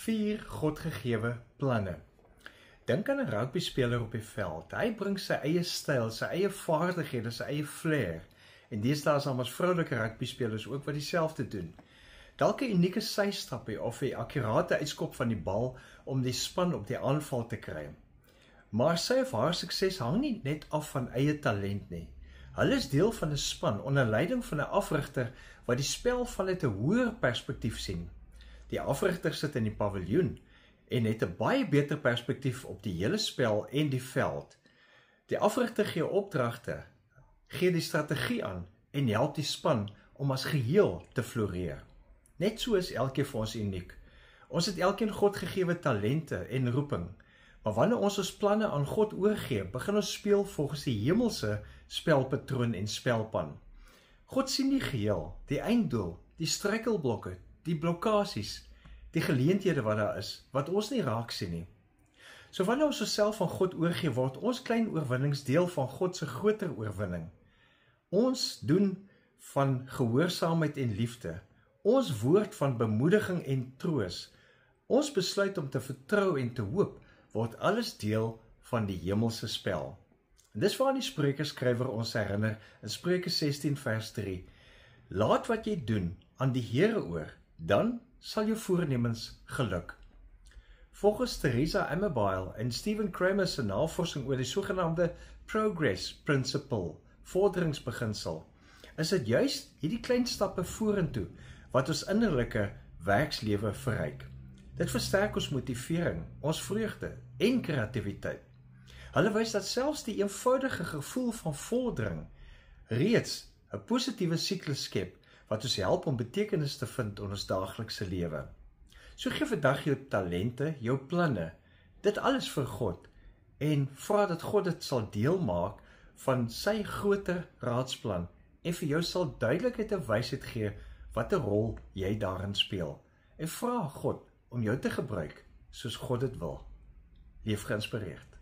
4 godgegewe planne. Dink aan 'n rugbyspeler op die veld. Hy bring sy eie styl, sy eie vaardighede, sy eie flair. En deesdae is ons vroulike rugbyspelers ook wat dieselfde doen. Dalk 'n unieke systappie of 'n akkurate uitskop van die bal om die span op die aanval te kry. Maar sy of haar sukses hang nie net af van eie talent nie. Hulle is deel van 'n span onder leiding van 'n afrigter wat die spel vanuit 'n hoër perspektief sien. Die afrigter sit in die paviljoen en het 'n baie beter perspektief op die hele spel en die veld. Die afrigter gee opdragte, gee die strategie aan en help die span om as geheel te floreer. Net so is elkeen van ons uniek. Ons het elkeen godgegewe talente en roeping, maar wanneer ons ons planne aan God oorgee, begin ons speel volgens die hemelse spelpatroon en spelpan. God sien die geheel, die einddoel, die struikelblokke, die blokkasies, die geleenthede wat daar is, wat ons nie raak sien nie. So wanneer ons osself aan God oorgee, word ons klein oorwinnings deel van God se groter oorwinning. Ons doen van gehoorsaamheid en liefde, ons woord van bemoediging en troos, ons besluit om te vertrou en te hoop, word alles deel van die hemelse spel. En dis waar die Spreuke-skrywer ons herinner in Spreuke 16 vers 3. Laat wat jy doen aan die Here oor, dan sal jou voornemens geluk. Volgens Theresa Amabile en Stephen Kramer se navorsing oor die sogenaamde Progress Principle, vorderingsbeginsel, is dit juist hierdie klein stappe vorentoe wat ons innerlike werkslewe verryk. Dit versterk ons motivering, ons vreugde en kreatiwiteit. Hulle wys dat selfs die eenvoudige gevoel van vordering reeds 'n positiewe siklus skep wat ons help om betekenis te vind in ons daaglikse lewe. So gee vandag jou talente, jou planne, dit alles vir God en vra dat God dit sal deel maak van sy groter raadsplan en vir jou sal duidelikheid en wysheid gee watter rol jy daarin speel. En vra God om jou te gebruik soos God dit wil. Leef geïnspireerd.